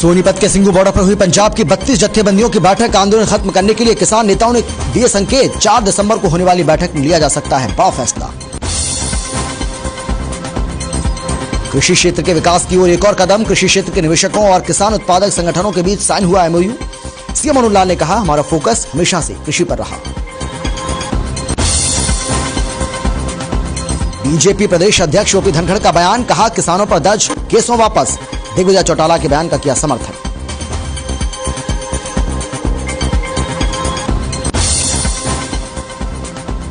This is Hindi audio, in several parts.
सोनीपत के सिंगू बॉर्डर पर हुई पंजाब की 32 जत्थेबंदियों की बैठक। आंदोलन खत्म करने के लिए किसान नेताओं ने दिए संकेत। 4 दिसंबर को होने वाली बैठक में लिया जा सकता है बड़ा फैसला। कृषि क्षेत्र के विकास की ओर एक और कदम। कृषि क्षेत्र के निवेशकों और किसान उत्पादक संगठनों के बीच साइन हुआ एमओयू। सीएम मनोहर लाल ने कहा, हमारा फोकस हमेशा से कृषि पर रहा। बीजेपी प्रदेश अध्यक्ष ओपी धनखड़ का बयान, कहा किसानों पर दर्ज केसों वापस। दिग्विजय चौटाला के बयान का किया समर्थन।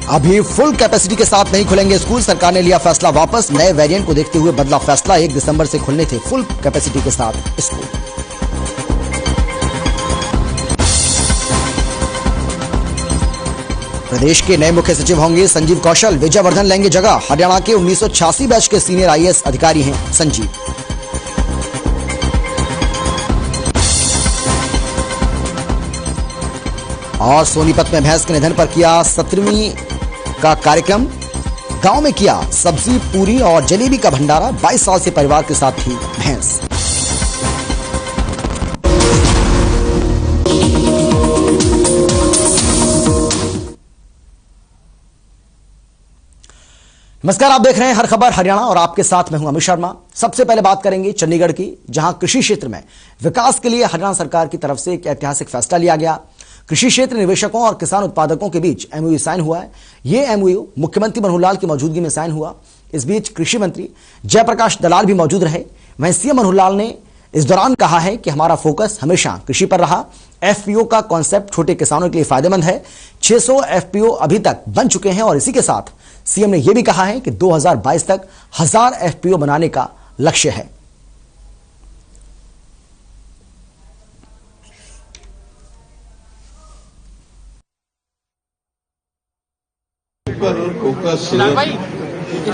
अभी फुल कैपेसिटी के साथ नहीं खुलेंगे स्कूल। सरकार ने लिया फैसला वापस। नए वेरिएंट को देखते हुए बदला फैसला। 1 दिसंबर से खुलने थे फुल कैपेसिटी के साथ स्कूल। प्रदेश के नए मुख्य सचिव होंगे संजीव कौशल। विजय वर्धन लेंगे जगह। हरियाणा के 1986 बैच के सीनियर आईएएस अधिकारी हैं संजीव। और सोनीपत में भैंस के निधन पर किया 17वीं का कार्यक्रम। गांव में किया सब्जी, पूरी और जलेबी का भंडारा। 22 साल से परिवार के साथ थी भैंस। नमस्कार, आप देख रहे हैं हर खबर हरियाणा और आपके साथ मैं हूं अमित शर्मा। सबसे पहले बात करेंगे चंडीगढ़ की, जहां कृषि क्षेत्र में विकास के लिए हरियाणा सरकार की तरफ से एक ऐतिहासिक फैसला लिया गया। कृषि क्षेत्र निवेशकों और किसान उत्पादकों के बीच एमओयू साइन हुआ है। यह एमओयू मुख्यमंत्री मनोहर लाल की मौजूदगी में साइन हुआ। इस बीच कृषि मंत्री जयप्रकाश दलाल भी मौजूद रहे। वहीं सीएम मनोहर लाल ने इस दौरान कहा है कि हमारा फोकस हमेशा कृषि पर रहा। एफपीओ का कॉन्सेप्ट छोटे किसानों के लिए फायदेमंद है। 600 एफपीओ अभी तक बन चुके हैं और इसी के साथ सीएम ने यह भी कहा है कि 2022 तक 1000 एफपीओ बनाने का लक्ष्य है। फोकस चाहे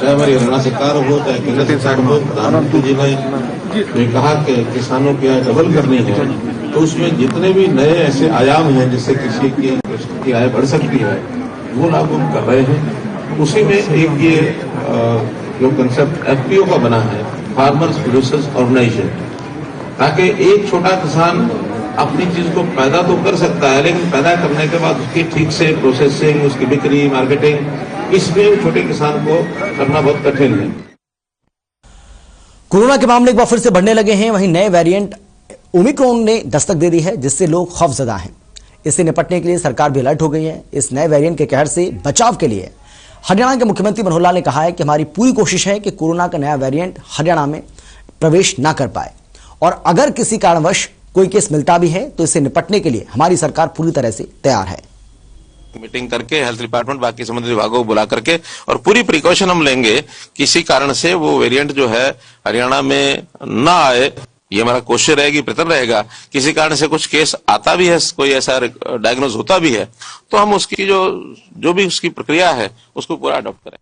हमारी हरियाणा सरकार हो, चाहे केंद्र सरकार हो, प्रधानमंत्री जी ने कहा कि किसानों की आय डबल करनी है, तो उसमें जितने भी नए ऐसे आयाम हैं जिससे कृषि की आय बढ़ सकती है, वो लागू कर रहे हैं। उसी में एक ये जो कंसेप्ट एफपीओ का बना है, फार्मर्स प्रोड्यूसर्स ऑर्गेनाइजेशन, ताकि एक छोटा किसान अपनी चीज को पैदा तो कर सकता है, लेकिन पैदा करने के बाद उसकी ठीक से प्रोसेसिंग, उसकी बिक्री, मार्केटिंग, इसमें छोटे किसान को करना बहुत कठिन है। कोरोना के मामले एक बार फिर से बढ़ने लगे हैं। वहीं नए वेरिएंट ओमिक्रॉन ने दस्तक दे दी है, जिससे लोग खौफजदा हैं। इससे निपटने के लिए सरकार भी अलर्ट हो गई है। इस नए वेरिएंट के कहर से बचाव के लिए हरियाणा के मुख्यमंत्री मनोहर लाल ने कहा है कि हमारी पूरी कोशिश है कि कोरोना का नया वेरिएंट हरियाणा में प्रवेश ना कर पाए, और अगर किसी कारणवश कोई केस मिलता भी है तो इससे निपटने के लिए हमारी सरकार पूरी तरह से तैयार है। मीटिंग करके हेल्थ डिपार्टमेंट, बाकी संबंधित विभागों को बुला करके और पूरी प्रिकॉशन हम लेंगे, किसी कारण से वो वेरिएंट जो है हरियाणा में ना आए, ये हमारा कोशिश रहेगी, प्रयत्न रहेगा। किसी कारण से कुछ केस आता भी है, कोई ऐसा डायग्नोज होता भी है, तो हम उसकी जो भी उसकी प्रक्रिया है उसको पूरा अडॉप्ट करें।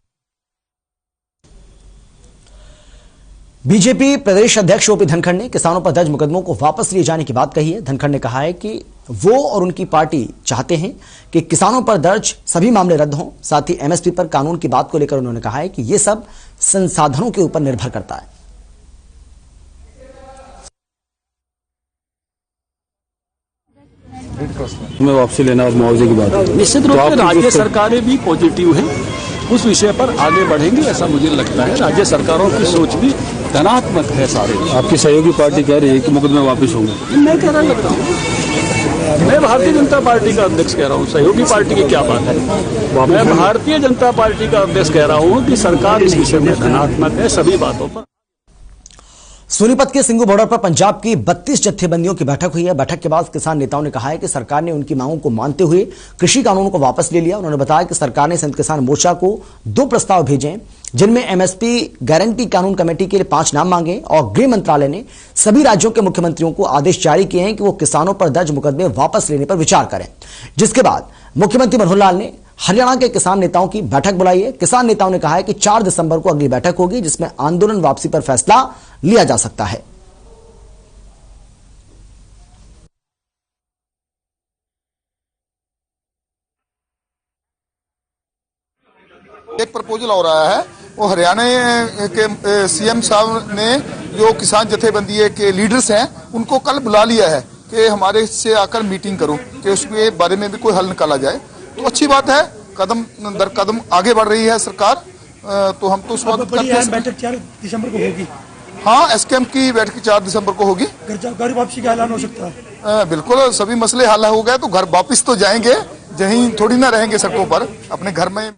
बीजेपी प्रदेश अध्यक्ष ओपी धनखड़ ने किसानों पर दर्ज मुकदमों को वापस लिए जाने की बात कही है। धनखड़ ने कहा है कि वो और उनकी पार्टी चाहते हैं कि किसानों पर दर्ज सभी मामले रद्द हों। साथ ही एमएसपी पर कानून की बात को लेकर उन्होंने कहा है कि ये सब संसाधनों के ऊपर निर्भर करता है। में वापसी लेना और मुआवजे की बात है। निश्चित रूप से राज्य सरकारें भी पॉजिटिव हैं, उस विषय पर आगे बढ़ेंगे ऐसा मुझे लगता है। राज्य सरकारों की सोच भी धनात्मक है सारे। आपकी सहयोगी पार्टी कह रही है कि मुकदमे वापस होंगे। मैं कह रहा लगता हूँ, मैं भारतीय जनता पार्टी का अध्यक्ष कह रहा हूँ, सहयोगी पार्टी की क्या बात है। मैं भारतीय जनता पार्टी का अध्यक्ष कह रहा हूँ कि सरकार इस विषय में धनात्मक है सभी बातों पर। सोनीपत के सिंगू बॉर्डर पर पंजाब की 32 जत्थेबंदियों की बैठक हुई है। बैठक के बाद किसान नेताओं ने कहा है कि सरकार ने उनकी मांगों को मानते हुए कृषि कानून को वापस ले लिया। उन्होंने बताया कि सरकार ने संयुक्त किसान मोर्चा को 2 प्रस्ताव भेजे, जिनमें एमएसपी गारंटी कानून कमेटी के लिए 5 नाम मांगे, और गृह मंत्रालय ने सभी राज्यों के मुख्यमंत्रियों को आदेश जारी किए हैं कि वो किसानों पर दर्ज मुकदमे वापस लेने पर विचार करें। जिसके बाद मुख्यमंत्री मनोहर लाल ने हरियाणा के किसान नेताओं की बैठक बुलाई है। किसान नेताओं ने कहा है कि 4 दिसंबर को अगली बैठक होगी, जिसमें आंदोलन वापसी पर फैसला लिया जा सकता है। एक प्रपोजल हो रहा है और हरियाणा के सीएम साहब ने जो किसान जथेबंदी के लीडर्स हैं उनको कल बुला लिया है कि हमारे से आकर मीटिंग करो कि उसके बारे में भी कोई हल निकाला जाए। तो अच्छी बात है, कदम दर कदम आगे बढ़ रही है सरकार, तो हम तो स्वागत करते हैं। बैठक 4 दिसंबर को होगी। हाँ, एसकेएम की बैठक 4 दिसंबर को होगी। घर वापसी का ऐलान हो सकता है। बिल्कुल, सभी मसले हल हो गए तो घर वापस तो जाएंगे, यहीं थोड़ी ना रहेंगे सड़कों पर, अपने घर में।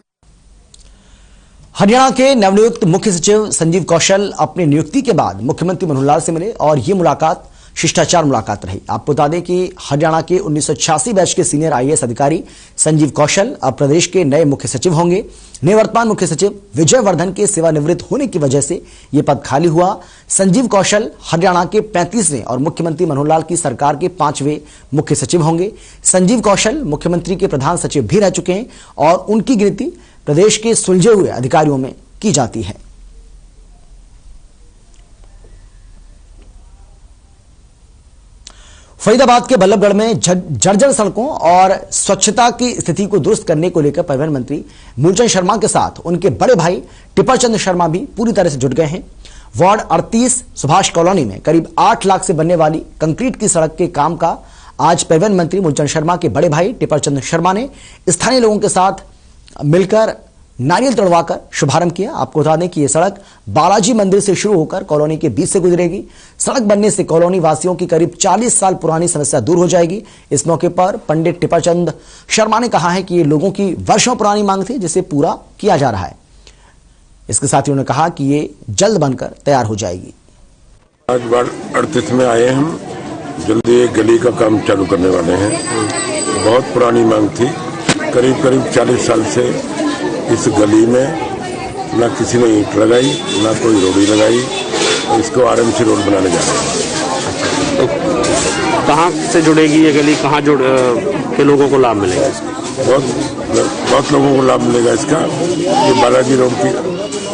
हरियाणा के नवनियुक्त मुख्य सचिव संजीव कौशल अपनी नियुक्ति के बाद मुख्यमंत्री मनोहर लाल से मिले और ये मुलाकात शिष्टाचार मुलाकात रही। आपको बता दें कि हरियाणा के 1986 बैच के सीनियर आईएएस अधिकारी संजीव कौशल अब प्रदेश के नए मुख्य सचिव होंगे। निवर्तमान मुख्य सचिव विजय वर्धन के सेवानिवृत्त होने की वजह से यह पद खाली हुआ। संजीव कौशल हरियाणा के 35वें और मुख्यमंत्री मनोहर लाल की सरकार के 5वें मुख्य सचिव होंगे। संजीव कौशल मुख्यमंत्री के प्रधान सचिव भी रह चुके हैं और उनकी गिनती प्रदेश के सुलझे हुए अधिकारियों में की जाती है। फरीदाबाद के बल्लभगढ़ में जर्जर सड़कों और स्वच्छता की स्थिति को दुरुस्त करने को लेकर परिवहन मंत्री मूलचंद शर्मा के साथ उनके बड़े भाई टिपरचंद शर्मा भी पूरी तरह से जुट गए हैं। वार्ड 38 सुभाष कॉलोनी में करीब 8 लाख से बनने वाली कंक्रीट की सड़क के काम का आज परिवहन मंत्री मूलचंद शर्मा के बड़े भाई टिपरचंद शर्मा ने स्थानीय लोगों के साथ मिलकर नारियल तोड़वाकर शुभारंभ किया। आपको बता दें कि यह सड़क बालाजी मंदिर से शुरू होकर कॉलोनी के बीच से गुजरेगी। सड़क बनने से कॉलोनी वासियों की करीब 40 साल पुरानी समस्या दूर हो जाएगी। इस मौके पर पंडित टिपरचंद शर्मा ने कहा है कि ये लोगों की वर्षों पुरानी मांग थी जिसे पूरा किया जा रहा है। इसके साथ ही उन्होंने कहा कि ये जल्द बनकर तैयार हो जाएगी। आज वार्ड 38 में आए हम, जल्दी एक गली का काम चालू करने वाले हैं। बहुत पुरानी मांग थी, करीब 40 साल से इस गली में ना किसी ने ईंट लगाई ना कोई रोड़ी लगाई, और इसको आरएमसी रोड बनाने जा रहे हैं। तो कहाँ से जुड़ेगी ये गली, कहाँ के लोगों को लाभ मिलेगा इसका? बहुत लोगों को लाभ मिलेगा इसका। ये बालाजी रोड की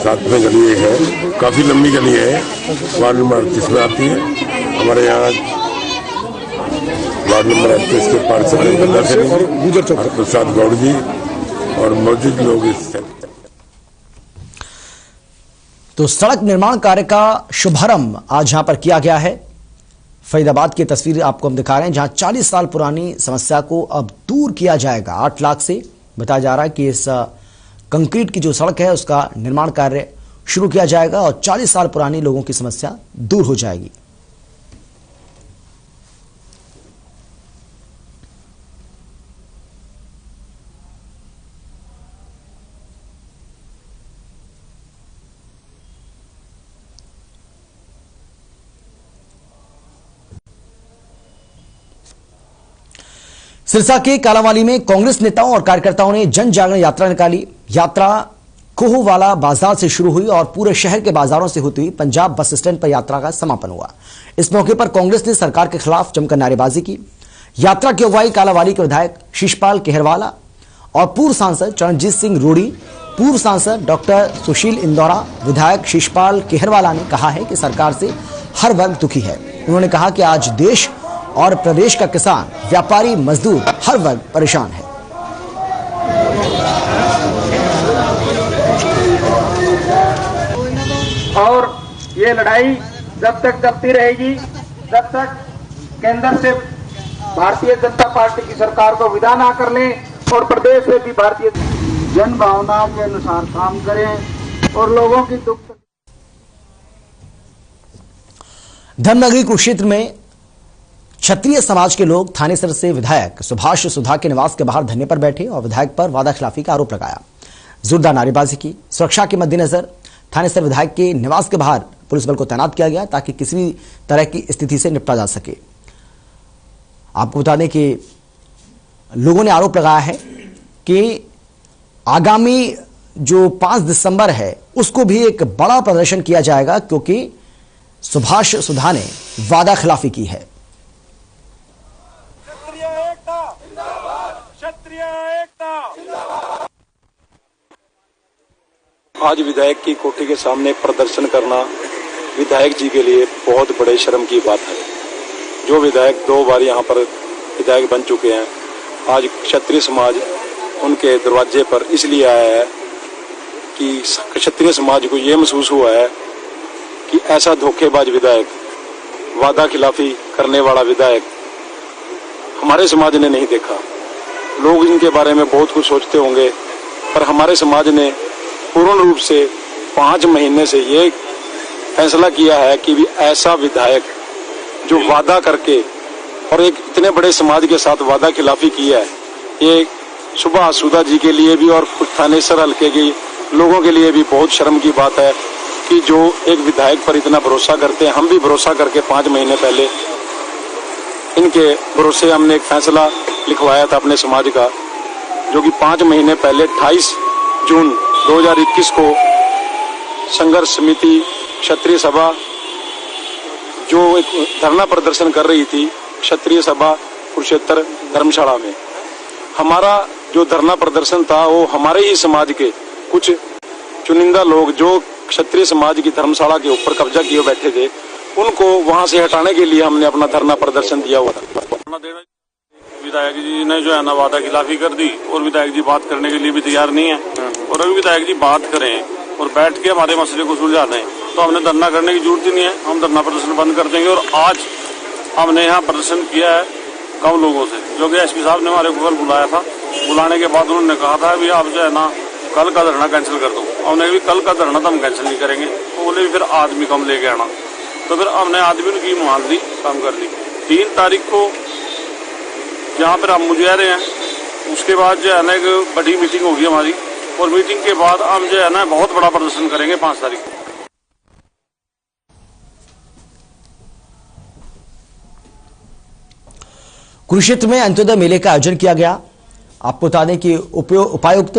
साथ में गली है, काफी लंबी गली है, वार्ड नंबर 38 में आती है। हमारे यहाँ वार्ड नंबर 38 के पार्षद प्रसाद गौड़ जी और मौजूद लोग इस तो सड़क निर्माण कार्य का शुभारंभ आज यहां पर किया गया है। फरीदाबाद की तस्वीर आपको हम दिखा रहे हैं जहां 40 साल पुरानी समस्या को अब दूर किया जाएगा। 8 लाख से बताया जा रहा है कि इस कंक्रीट की जो सड़क है उसका निर्माण कार्य शुरू किया जाएगा और 40 साल पुरानी लोगों की समस्या दूर हो जाएगी। सिरसा के कालांवाली में कांग्रेस नेताओं और कार्यकर्ताओं ने जन जागरण यात्रा निकाली। यात्रा कोहवाला बाजार से शुरू हुई और पूरे शहर के बाजारों से होती हुई पंजाब बस स्टैंड पर यात्रा का समापन हुआ। इस मौके पर कांग्रेस ने सरकार के खिलाफ जमकर नारेबाजी की। यात्रा की अगुवाई कालांवाली के विधायक शिषपाल केहरवाला और पूर्व सांसद चरणजीत सिंह रूडी, पूर्व सांसद डॉक्टर सुशील इंदौरा। विधायक शिषपाल केहरवाला ने कहा है कि सरकार से हर वर्ग दुखी है। उन्होंने कहा कि आज देश और प्रदेश का किसान, व्यापारी, मजदूर हर वर्ग परेशान है। और ये लड़ाई जब तक चलती रहेगी, जब तक केंद्र से भारतीय जनता पार्टी की सरकार को विदा ना कर लें और प्रदेश में भी भारतीय जन भावना के अनुसार काम करें और लोगों की दुख। धर्मनगरी कुरुक्षेत्र में क्षत्रिय समाज के लोग थानेसर से विधायक सुभाष सुधा के निवास के बाहर धरने पर बैठे और विधायक पर वादाखिलाफी का आरोप लगाया। जोरदार नारेबाजी की। सुरक्षा के मद्देनजर थानेसर विधायक के निवास के बाहर पुलिस बल को तैनात किया गया ताकि किसी भी तरह की स्थिति से निपटा जा सके। आपको बता दें कि लोगों ने आरोप लगाया है कि आगामी जो 5 दिसंबर है उसको भी एक बड़ा प्रदर्शन किया जाएगा क्योंकि सुभाष सुधा ने वादाखिलाफी की है। आज विधायक की कोठी के सामने प्रदर्शन करना विधायक जी के लिए बहुत बड़े शर्म की बात है। जो विधायक 2 बार यहाँ पर विधायक बन चुके हैं, आज क्षत्रिय समाज उनके दरवाजे पर इसलिए आया है कि क्षत्रिय समाज को ये महसूस हुआ है कि ऐसा धोखेबाज विधायक, वादा खिलाफी करने वाला विधायक हमारे समाज ने नहीं देखा। लोग इनके बारे में बहुत कुछ सोचते होंगे, पर हमारे समाज ने पूर्ण रूप से 5 महीने से ये फैसला किया है कि भी ऐसा विधायक जो वादा करके और एक इतने बड़े समाज के साथ वादा खिलाफी की है, ये सुबह सुधा जी के लिए भी और थानेसर हल्के के लोगों के लिए भी बहुत शर्म की बात है कि जो एक विधायक पर इतना भरोसा करते हैं। हम भी भरोसा करके 5 महीने पहले इनके भरोसे हमने एक फैसला लिखवाया था अपने समाज का, जो कि 5 महीने पहले 28 जून 2021 को संघर्ष समिति क्षत्रिय सभा जो एक धरना प्रदर्शन कर रही थी क्षत्रिय सभा कुरुक्षेत्र धर्मशाला में, हमारा जो धरना प्रदर्शन था वो हमारे ही समाज के कुछ चुनिंदा लोग जो क्षत्रिय समाज की धर्मशाला के ऊपर कब्जा किए बैठे थे, उनको वहां से हटाने के लिए हमने अपना धरना प्रदर्शन दिया हुआ था। विधायक जी ने जो है ना वादा खिलाफी कर दी और विधायक जी बात करने के लिए भी तैयार नहीं है। और अगर विधायक जी बात करें और बैठ के हमारे मसले को सुलझा दें तो हमने धरना करने की जरूरत ही नहीं है, हम धरना प्रदर्शन बंद कर देंगे। और आज हमने यहाँ प्रदर्शन किया है कम लोगों से, जो कि एसपी साहब ने हमारे को कल बुलाया था। बुलाने के बाद उन्होंने कहा था भी आप जो है ना कल का धरना कैंसिल कर दो। हमने भी कल का धरना तो हम कैंसिल नहीं करेंगे। वो बोले भी फिर आदमी कम लेके आना, तो फिर हमने आदमी की मान ली, काम कर ली। 3 तारीख को जहाँ पर हम मुजाहरे हैं, उसके बाद जो है ना एक बड़ी मीटिंग होगी हमारी, और मीटिंग के बाद हम जो है ना बहुत बड़ा प्रदर्शन करेंगे 5 तारीख को। कुरुक्षेत्र में अंत्योदय मेले का आयोजन किया गया। आपको बता दें कि उपायुक्त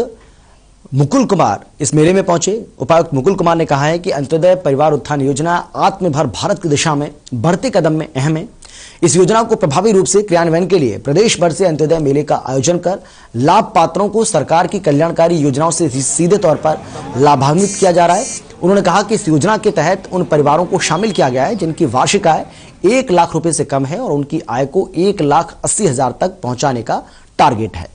मुकुल कुमार इस मेले में पहुंचे। उपायुक्त मुकुल कुमार ने कहा है कि अंत्योदय परिवार उत्थान योजना आत्मनिर्भर भारत की दिशा में बढ़ते कदम में अहम है। इस योजना को प्रभावी रूप से क्रियान्वयन के लिए प्रदेश भर से अंत्योदय मेले का आयोजन कर लाभ पात्रों को सरकार की कल्याणकारी योजनाओं से सीधे तौर पर लाभान्वित किया जा रहा है। उन्होंने कहा कि इस योजना के तहत उन परिवारों को शामिल किया गया है जिनकी वार्षिक आय 1 लाख रुपए से कम है और उनकी आय को 1,80,000 तक पहुंचाने का टारगेट है।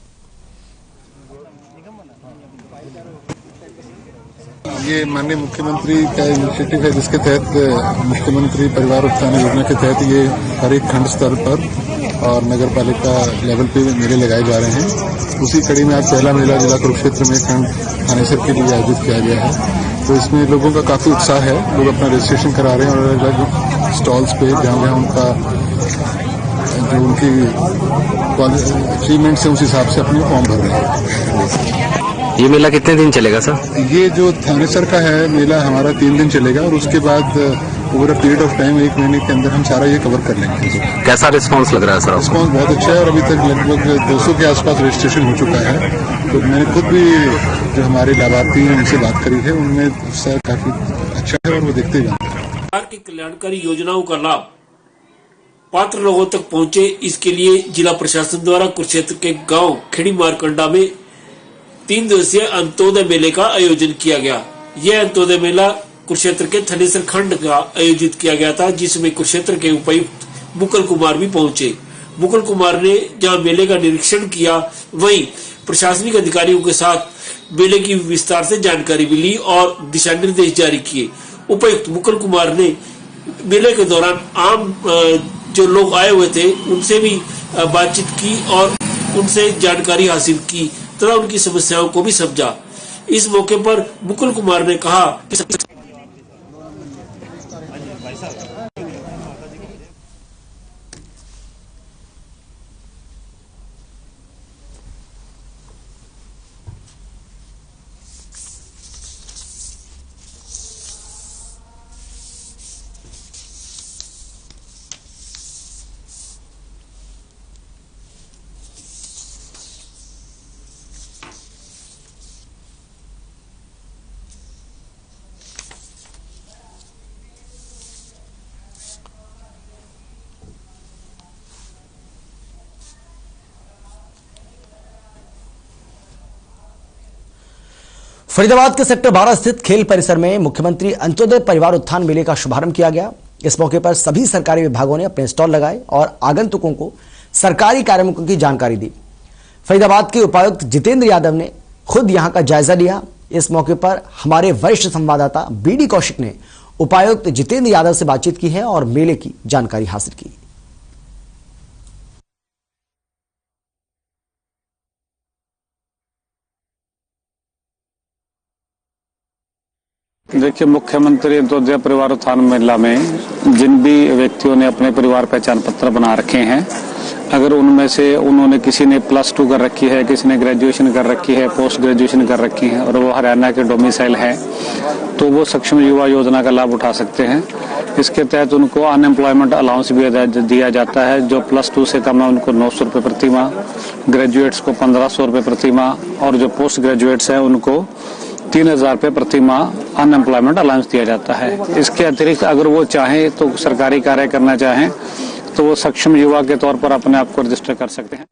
ये माननीय मुख्यमंत्री का इनिशिएटिव है, जिसके तहत मुख्यमंत्री परिवार उत्थान योजना के तहत ये हर एक खंड स्तर पर और नगर पालिका लेवल पे मेले लगाए जा रहे हैं। उसी कड़ी में आज पहला मेला जिला कुरुक्षेत्र में खंड थानेसर के लिए आयोजित किया गया है। तो इसमें लोगों का काफी उत्साह है, लोग अपना रजिस्ट्रेशन करा रहे हैं और अलग अलग स्टॉल्स पे जहाँ उनका जो उनकी अचीवमेंट्स है उस हिसाब से अपने फॉर्म भर रहे हैं। ये मेला कितने दिन चलेगा सर? ये जो थानेसर का है मेला हमारा 3 दिन चलेगा और उसके बाद over a period of time 1 महीने के अंदर हम सारा ये कवर कर लेंगे। कैसा रिस्पांस लग रहा है सर? रिस्पांस बहुत अच्छा है और अभी तक लगभग 200 के आसपास रजिस्ट्रेशन हो चुका है। तो मैंने खुद भी जो हमारे लाभार्थी हैं उनसे बात करी है, उनमें उत्साह काफी अच्छा है और वो देखते ही सरकार की कल्याणकारी योजनाओं का लाभ पात्र लोगों तक पहुंचे, इसके लिए जिला प्रशासन द्वारा कुरुक्षेत्र के गांव खेड़ी मारकंडा में 3 दिवसीय अंत्योदय मेले का आयोजन किया गया। यह अंत्योदय मेला कुरुक्षेत्र के थानेसर खंड का आयोजित किया गया था, जिसमें कुरुक्षेत्र के उपायुक्त मुकुल कुमार भी पहुंचे। मुकुल कुमार ने जहां मेले का निरीक्षण किया, वहीं प्रशासनिक अधिकारियों के साथ मेले की विस्तार से जानकारी भी ली और दिशा निर्देश जारी किए। उपायुक्त मुकुल कुमार ने मेले के दौरान आम जो लोग आए हुए थे उनसे भी बातचीत की और उनसे जानकारी हासिल की तथा उनकी समस्याओं को भी समझा। इस मौके पर मुकुल कुमार ने कहा कि फरीदाबाद के सेक्टर 12 स्थित खेल परिसर में मुख्यमंत्री अंत्योदय परिवार उत्थान मेले का शुभारंभ किया गया। इस मौके पर सभी सरकारी विभागों ने अपने स्टॉल लगाए और आगंतुकों को सरकारी कार्यों की जानकारी दी। फरीदाबाद के उपायुक्त जितेंद्र यादव ने खुद यहां का जायजा लिया इस मौके पर हमारे वरिष्ठ संवाददाता बीडी कौशिक ने उपायुक्त जितेंद्र यादव से बातचीत की है और मेले की जानकारी हासिल की। देखिए, मुख्यमंत्री अंत्योदय परिवार उत्थान मेला में जिन भी व्यक्तियों ने अपने परिवार पहचान पत्र बना रखे हैं, अगर उनमें से उन्होंने किसी ने +2 कर रखी है, किसी ने ग्रेजुएशन कर रखी है, पोस्ट ग्रेजुएशन कर रखी है और वो हरियाणा के डोमिसाइल है, तो वो सक्षम युवा योजना का लाभ उठा सकते हैं। इसके तहत उनको अनएम्प्लॉयमेंट अलाउंस भी दिया जाता है। जो +2 से कम है उनको 900 रुपये प्रति माह, ग्रेजुएट्स को 1500 रुपये प्रति माह और जो पोस्ट ग्रेजुएट्स हैं उनको 3000 रुपये प्रति माह अनएम्प्लॉयमेंट अलाउंस दिया जाता है। इसके अतिरिक्त अगर वो चाहें तो सरकारी कार्य करना चाहें तो वो सक्षम युवा के तौर पर अपने आप को रजिस्टर कर सकते हैं।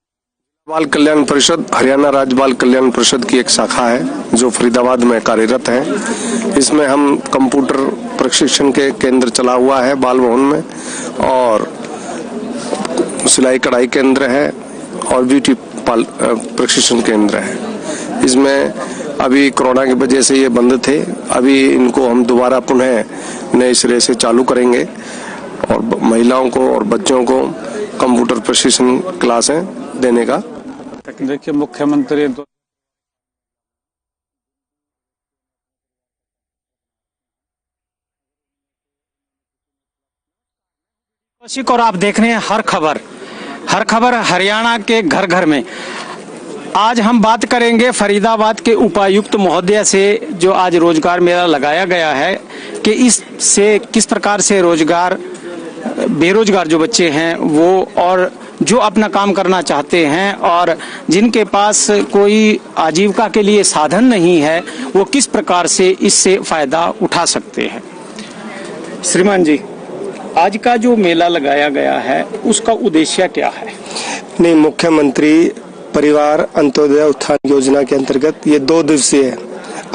बाल कल्याण परिषद हरियाणा राज्य बाल कल्याण परिषद की एक शाखा है जो फरीदाबाद में कार्यरत है। इसमें हम कंप्यूटर प्रशिक्षण के केंद्र चला हुआ है बाल भवन में, और सिलाई कढ़ाई केंद्र है और ब्यूटी प्रशिक्षण केंद्र है। इसमें अभी कोरोना की वजह से ये बंद थे, अभी इनको हम दोबारा पुनः नए सिरे से चालू करेंगे और महिलाओं को और बच्चों को कंप्यूटर प्रशिक्षण क्लासें देने का। देखिए, मुख्यमंत्री कौशिक और आप देख रहे हैं हर खबर हरियाणा के घर घर में। आज हम बात करेंगे फरीदाबाद के उपायुक्त महोदय से, जो आज रोजगार मेला लगाया गया है, कि इससे किस प्रकार से बेरोजगार जो बच्चे हैं वो, और जो अपना काम करना चाहते हैं और जिनके पास कोई आजीविका के लिए साधन नहीं है, वो किस प्रकार से इससे फायदा उठा सकते हैं। श्रीमान जी, आज का जो मेला लगाया गया है उसका उद्देश्य क्या है? नहीं, मुख्यमंत्री परिवार अंत्योदय उत्थान योजना के अंतर्गत ये 2 दिवसीय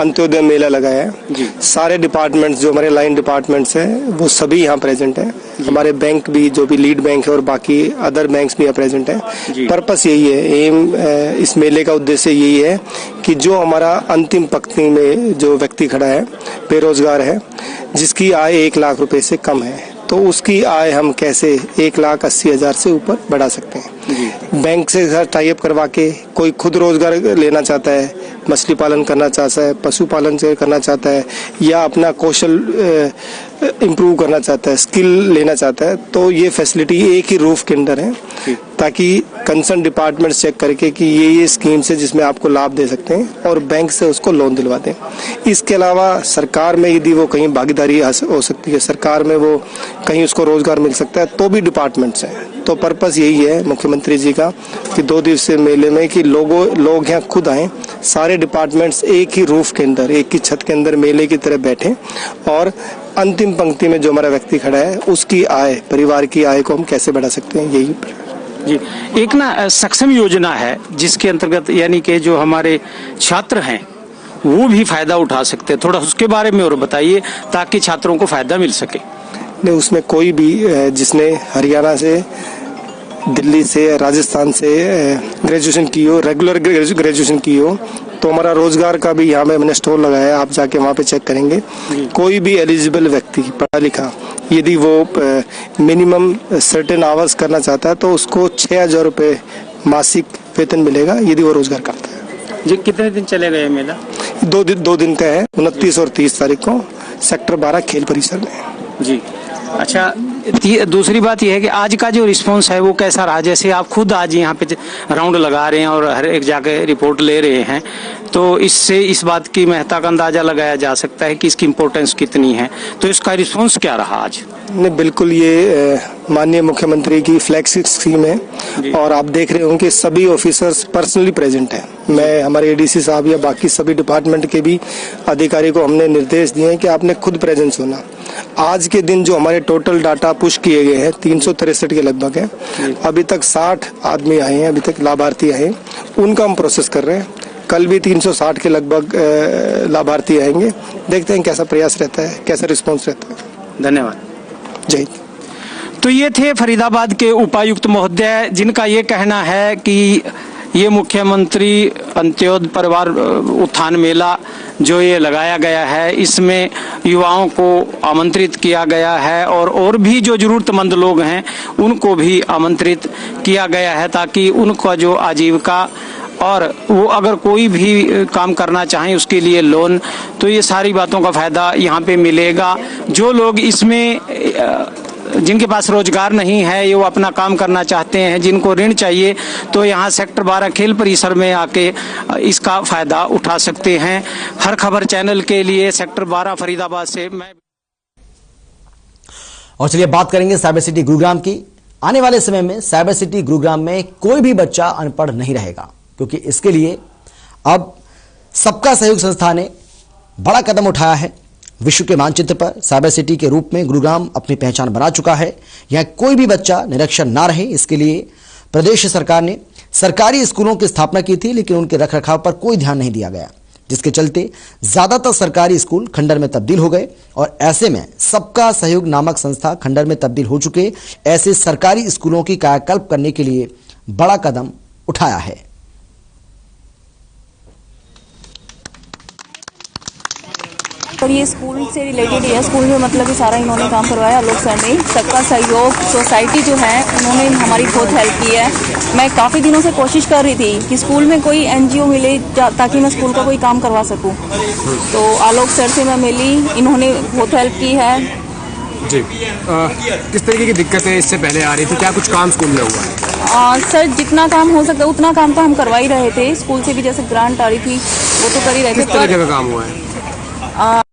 अंत्योदय मेला लगाया है। सारे डिपार्टमेंट्स जो हमारे लाइन डिपार्टमेंट्स हैं वो सभी यहाँ प्रेजेंट हैं। हमारे बैंक भी, जो भी लीड बैंक है और बाकी अदर बैंक्स भी यहाँ प्रेजेंट हैं। पर्पस यही है, एम इस मेले का उद्देश्य यही है कि जो हमारा अंतिम पंक्ति में जो व्यक्ति खड़ा है, बेरोजगार है, जिसकी आय 1 लाख रुपए से कम है, तो उसकी आय हम कैसे 1,80,000 से ऊपर बढ़ा सकते हैं। बैंक से टाई अप करवा के कोई खुद रोजगार लेना चाहता है, मछली पालन करना चाहता है, पशुपालन से करना चाहता है, या अपना कौशल इम्प्रूव करना चाहता है, स्किल लेना चाहता है, तो ये फैसिलिटी एक ही रूफ के अंदर है, ताकि कंसर्न डिपार्टमेंट चेक करके कि ये स्कीम्स है जिसमें आपको लाभ दे सकते हैं और बैंक से उसको लोन दिलवा दें। इसके अलावा सरकार में यदि वो कहीं भागीदारी हो सकती है, सरकार में वो कहीं उसको रोजगार मिल सकता है, तो भी डिपार्टमेंट्स हैं। तो पर्पस यही है मुख्यमंत्री जी का कि 2 दिवसीय मेले में कि लोग यहाँ खुद आए, सारे डिपार्टमेंट्स एक ही रूफ के अंदर, एक ही छत के अंदर मेले की तरह बैठे और अंतिम पंक्ति में जो हमारा व्यक्ति खड़ा है उसकी आय, परिवार की आय को हम कैसे बढ़ा सकते हैं, यही जी। एक ना सक्षम योजना है जिसके अंतर्गत यानी कि जो हमारे छात्र हैं वो भी फायदा उठा सकते हैं, थोड़ा उसके बारे में और बताइए ताकि छात्रों को फायदा मिल सके। नहीं, उसमें कोई भी जिसने हरियाणा से, दिल्ली से, राजस्थान से ग्रेजुएशन की हो, रेगुलर ग्रेजुएशन की हो, तो हमारा रोजगार का भी यहाँ पे हमने स्टोर लगाया है, आप जाके वहाँ पे चेक करेंगे। कोई भी एलिजिबल व्यक्ति पढ़ा लिखा यदि वो मिनिमम सर्टेन आवर्स करना चाहता है तो उसको 6,000 रुपये मासिक वेतन मिलेगा यदि वो रोजगार करता है। जी, कितने दिन चलेगा ये मेला? 2 दिन का है, 29 और 30 तारीख को सेक्टर 12 खेल परिसर में। जी, अच्छा, दूसरी बात यह है कि आज का जो रिस्पांस है वो कैसा रहा? जैसे आप खुद आज यहाँ पे राउंड लगा रहे हैं और हर एक जाके रिपोर्ट ले रहे हैं, तो इससे इस बात की महत्ता का अंदाजा लगाया जा सकता है कि इसकी इम्पोर्टेंस कितनी है। तो इसका रिस्पांस क्या रहा आज? नहीं, बिल्कुल ये माननीय मुख्यमंत्री की फ्लैगशिप स्कीम है और आप देख रहे होंगे सभी ऑफिसर्स पर्सनली प्रेजेंट हैं। मैं हमारे एडीसी साहब या बाकी सभी डिपार्टमेंट के भी अधिकारी को हमने निर्देश दिए हैं कि आपने खुद प्रेजेंस होना। आज के दिन जो हमारे टोटल डाटा पुश किए गए हैं 363 के लगभग है, अभी तक 60 आदमी आए हैं, अभी तक लाभार्थी आए हैं, उनका हम प्रोसेस कर रहे हैं। कल भी 360 के लगभग लाभार्थी आएंगे, देखते हैं कैसा प्रयास रहता है, कैसा रिस्पॉन्स रहता है। धन्यवाद। जय हिंद। तो ये थे फरीदाबाद के उपायुक्त महोदय, जिनका ये कहना है कि ये मुख्यमंत्री अंत्योदय परिवार उत्थान मेला जो ये लगाया गया है, इसमें युवाओं को आमंत्रित किया गया है और भी जो जरूरतमंद लोग हैं उनको भी आमंत्रित किया गया है, ताकि उनका जो आजीविका और वो अगर कोई भी काम करना चाहें उसके लिए लोन, तो ये सारी बातों का फायदा यहाँ पे मिलेगा। जो लोग इसमें जिनके पास रोजगार नहीं है, ये वो अपना काम करना चाहते हैं, जिनको ऋण चाहिए, तो यहाँ सेक्टर 12 खेल परिसर में आके इसका फायदा उठा सकते हैं। हर खबर चैनल के लिए सेक्टर 12 फरीदाबाद से मैं। और चलिए बात करेंगे साइबर सिटी गुरुग्राम की। आने वाले समय में साइबर सिटी गुरुग्राम में कोई भी बच्चा अनपढ़ नहीं रहेगा, क्योंकि इसके लिए अब सबका सहयोग संस्था ने बड़ा कदम उठाया है। विश्व के मानचित्र पर साइबर सिटी के रूप में गुरुग्राम अपनी पहचान बना चुका है। यहां कोई भी बच्चा निरक्षर ना रहे, इसके लिए प्रदेश सरकार ने सरकारी स्कूलों की स्थापना की थी, लेकिन उनके रखरखाव पर कोई ध्यान नहीं दिया गया, जिसके चलते ज्यादातर सरकारी स्कूल खंडर में तब्दील हो गए। और ऐसे में सबका सहयोग नामक संस्था खंडर में तब्दील हो चुके ऐसे सरकारी स्कूलों की कायाकल्प करने के लिए बड़ा कदम उठाया है। और ये स्कूल से रिलेटेड है। स्कूल में मतलब ये सारा इन्होंने काम करवाया। आलोक सर ने सबका सहयोग सोसाइटी जो है उन्होंने हमारी बहुत हेल्प की है। मैं काफ़ी दिनों से कोशिश कर रही थी कि स्कूल में कोई एनजीओ मिले ताकि मैं स्कूल का कोई काम करवा सकूं, तो आलोक सर से मैं मिली, इन्होंने बहुत हेल्प की है जी। किस तरीके की दिक्कतें इससे पहले आ रही थी, क्या कुछ काम स्कूल में हुआ है? सर जितना काम हो सकता है उतना काम तो हम करवा ही रहे थे। स्कूल से भी जैसे ग्रांट आ रही थी वो तो कर ही रहे थे। किस तरीके का काम हुआ है?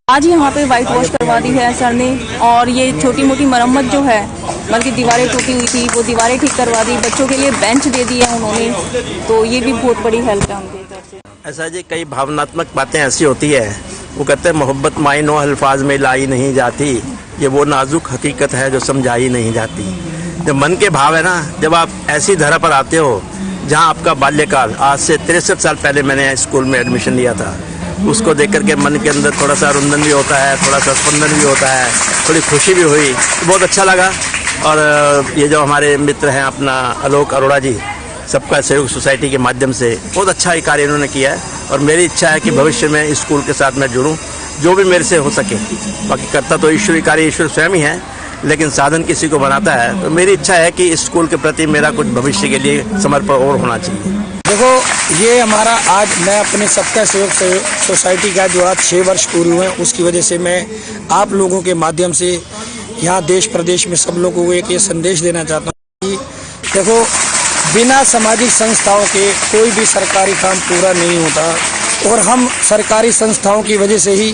आज यहाँ पे वाइट वॉश करवा दी है सर ने, और ये छोटी मोटी मरम्मत जो है, बल्कि दीवारें टूटी हुई थी वो दीवारें ठीक करवा दी। बच्चों के लिए बेंच दे दिए हैं उन्होंने, तो ये भी बहुत बड़ी हेल्प है उनकी तरफ से। ऐसा जी कई भावनात्मक बातें ऐसी होती है, वो कहते हैं मोहब्बत मायनो अल्फाज में लाई नहीं जाती, ये वो नाजुक हकीकत है जो समझाई नहीं जाती। जब मन के भाव है ना, जब आप ऐसी धरा पर आते हो जहाँ आपका बाल्यकाल, आज से 63 साल पहले मैंने स्कूल में एडमिशन लिया था, उसको देख करके मन के अंदर थोड़ा सा रुंदन भी होता है, थोड़ा सा स्पंदन भी होता है, थोड़ी खुशी भी हुई, बहुत अच्छा लगा। और ये जो हमारे मित्र हैं अपना आलोक अरोड़ा जी, सबका सहयोग सोसाइटी के माध्यम से बहुत अच्छा ही कार्य इन्होंने किया है। और मेरी इच्छा है कि भविष्य में इस स्कूल के साथ मैं जुड़ूं, जो भी मेरे से हो सके। बाकी करता तो ईश्वरी कार्य ईश्वर स्वयं ही है, लेकिन साधन किसी को बनाता है। तो मेरी इच्छा है कि इस स्कूल के प्रति मेरा कुछ भविष्य के लिए समर्पण और होना चाहिए। देखो, ये हमारा आज मैं अपने सबका सहयोग सोसाइटी का जो आज 6 वर्ष पूरे हुए हैं, उसकी वजह से मैं आप लोगों के माध्यम से यहाँ देश प्रदेश में सब लोगों को एक ये संदेश देना चाहता हूँ कि देखो, बिना सामाजिक संस्थाओं के कोई भी सरकारी काम पूरा नहीं होता। और हम सरकारी संस्थाओं की वजह से ही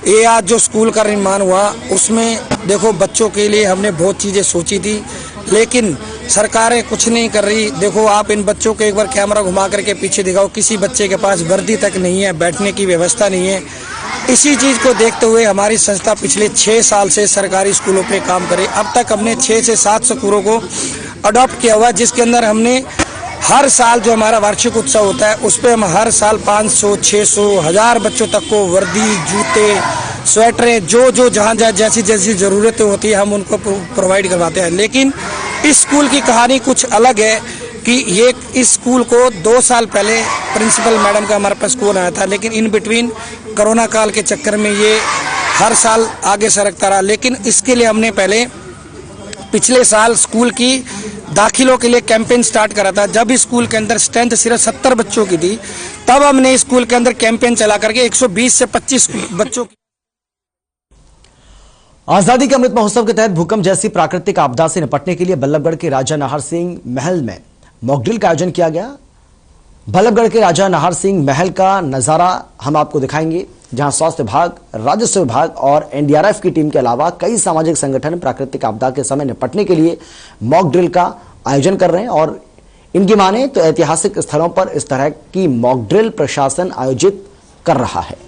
ये आज जो स्कूल का निर्माण हुआ, उसमें देखो बच्चों के लिए हमने बहुत चीज़ें सोची थी, लेकिन सरकारें कुछ नहीं कर रही। देखो, आप इन बच्चों को एक बार कैमरा घुमा करके पीछे दिखाओ, किसी बच्चे के पास वर्दी तक नहीं है, बैठने की व्यवस्था नहीं है। इसी चीज़ को देखते हुए हमारी संस्था पिछले 6 साल से सरकारी स्कूलों पे काम करे। अब तक हमने 6 से 7 स्कूलों को अडॉप्ट किया हुआ, जिसके अंदर हमने हर साल जो हमारा वार्षिक उत्सव होता है उस पर हम हर साल 500, 600, 1000 बच्चों तक को वर्दी, जूते, स्वेटरें, जो जहाँ जैसी जैसी ज़रूरतें होती है हम उनको प्रोवाइड करवाते हैं। लेकिन इस स्कूल की कहानी कुछ अलग है कि ये इस स्कूल को 2 साल पहले प्रिंसिपल मैडम का हमारे पास फोन आया था, लेकिन इन बिटवीन कोरोना काल के चक्कर में ये हर साल आगे सरकता रहा। लेकिन इसके लिए हमने पहले पिछले साल स्कूल की दाखिलों के लिए कैंपेन स्टार्ट करा था। जब इस स्कूल के अंदर स्ट्रेंथ सिर्फ 70 बच्चों की थी, तब हमने इस स्कूल के अंदर कैंपेन चला करके 120 से 25 बच्चों की। आजादी के अमृत महोत्सव के तहत भूकंप जैसी प्राकृतिक आपदा से निपटने के लिए बल्लभगढ़ के राजा नाहर सिंह महल में मॉकड्रिल का आयोजन किया गया। बल्लभगढ़ के राजा नाहर सिंह महल का नजारा हम आपको दिखाएंगे, जहां स्वास्थ्य विभाग, राजस्व विभाग और एनडीआरएफ की टीम के अलावा कई सामाजिक संगठन प्राकृतिक आपदा के समय निपटने के लिए मॉक ड्रिल का आयोजन कर रहे हैं। और इनकी माने तो ऐतिहासिक स्थलों पर इस तरह की मॉक ड्रिल प्रशासन आयोजित कर रहा है।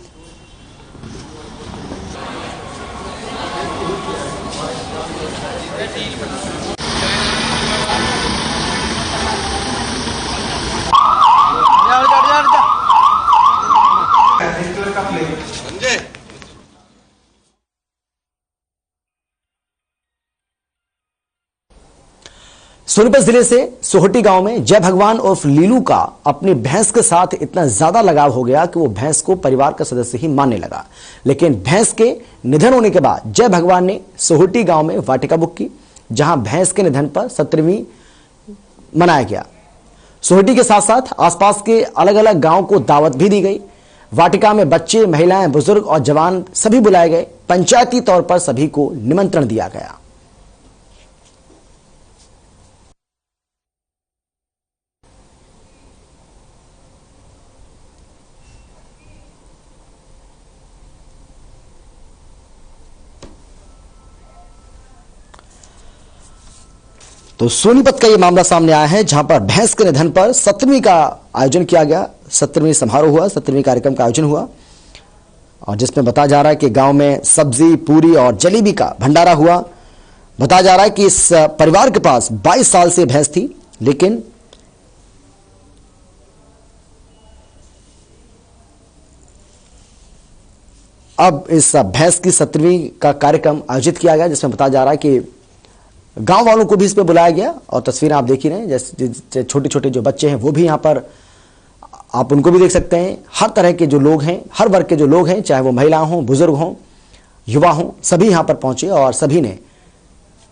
सोनीपत जिले से सोहटी गांव में जय भगवान उर्फ लीलू का अपनी भैंस के साथ इतना ज्यादा लगाव हो गया कि वो भैंस को परिवार का सदस्य ही मानने लगा। लेकिन भैंस के निधन होने के बाद जय भगवान ने सोहटी गांव में वाटिका बुक की, जहां भैंस के निधन पर 17वीं मनाया गया। सोहटी के साथ साथ आसपास के अलग अलग गांव को दावत भी दी गई। वाटिका में बच्चे, महिलाएं, बुजुर्ग और जवान सभी बुलाए गए। पंचायती तौर पर सभी को निमंत्रण दिया गया। तो सोनीपत का यह मामला सामने आया है, जहां पर भैंस के निधन पर 17वीं का आयोजन किया गया। 17वीं समारोह हुआ, 17वीं कार्यक्रम का आयोजन हुआ और जिसमें बताया जा रहा है कि गांव में सब्जी, पूरी और जलेबी का भंडारा हुआ। बताया जा रहा है कि इस परिवार के पास 22 साल से भैंस थी, लेकिन अब इस भैंस की 17वीं का कार्यक्रम आयोजित किया गया, जिसमें बताया जा रहा है कि गांव वालों को भी इस पे बुलाया गया। और तस्वीरें आप देख ही रहे हैं, जैसे छोटे छोटे जो बच्चे हैं वो भी यहां पर, आप उनको भी देख सकते हैं। हर तरह के जो लोग हैं, हर वर्ग के जो लोग हैं, चाहे वो महिला हों, बुजुर्ग हों, युवा हों, सभी यहां पर पहुंचे और सभी ने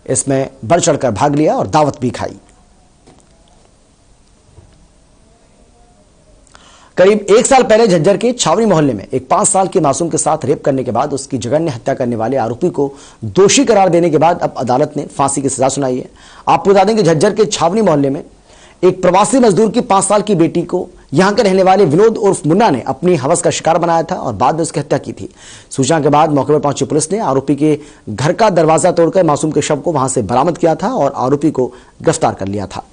इसमें बढ़ चढ़कर भाग लिया और दावत भी खाई। करीब 1 साल पहले झज्जर के छावनी मोहल्ले में एक 5 साल के मासूम के साथ रेप करने के बाद उसकी जघन्य हत्या करने वाले आरोपी को दोषी करार देने के बाद अब अदालत ने फांसी की सजा सुनाई है। आपको बता दें कि झज्जर के छावनी मोहल्ले में एक प्रवासी मजदूर की 5 साल की बेटी को यहां के रहने वाले विनोद उर्फ मुन्ना ने अपनी हवस का शिकार बनाया था और बाद में उसकी हत्या की थी। सूचना के बाद मौके पर पहुंची पुलिस ने आरोपी के घर का दरवाजा तोड़कर मासूम के शव को वहां से बरामद किया था और आरोपी को गिरफ्तार कर लिया था।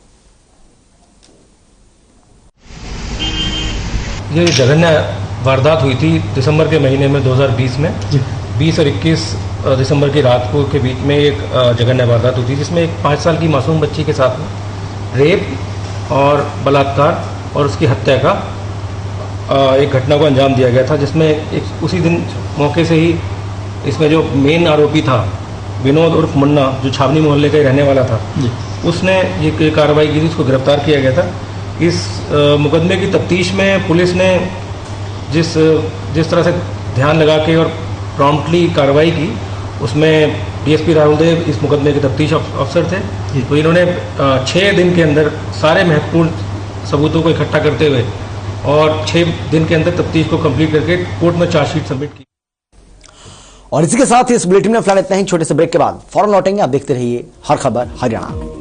ये जघन्य वारदात हुई थी दिसंबर के महीने में 2020 में 20 और 21 दिसंबर की रात को के बीच में एक जघन्य वारदात हुई थी, जिसमें एक 5 साल की मासूम बच्ची के साथ में रेप और बलात्कार और उसकी हत्या का एक घटना को अंजाम दिया गया था, जिसमें एक उसी दिन मौके से ही इसमें जो मेन आरोपी था विनोद उर्फ मुन्ना, जो छावनी मोहल्ले का ही रहने वाला था, उसने ये कार्रवाई की थी, उसको गिरफ्तार किया गया था। इस मुकदमे की तफ्तीश में पुलिस ने जिस तरह से ध्यान लगा के और प्रॉम्प्टली कार्रवाई की, उसमें डीएसपी राहुल देव इस मुकदमे के तफ्तीश अफसर थे। तो इन्होंने 6 दिन के अंदर सारे महत्वपूर्ण सबूतों को इकट्ठा करते हुए और 6 दिन के अंदर तफ्तीश को कंप्लीट करके कोर्ट में चार्जशीट सबमिट की। और इसी के साथ इस बुलेटिन में फिलहाल इतना ही। छोटे से ब्रेक के बाद फौरन लौटेंगे। आप देखते रहिए हर खबर हरियाणा।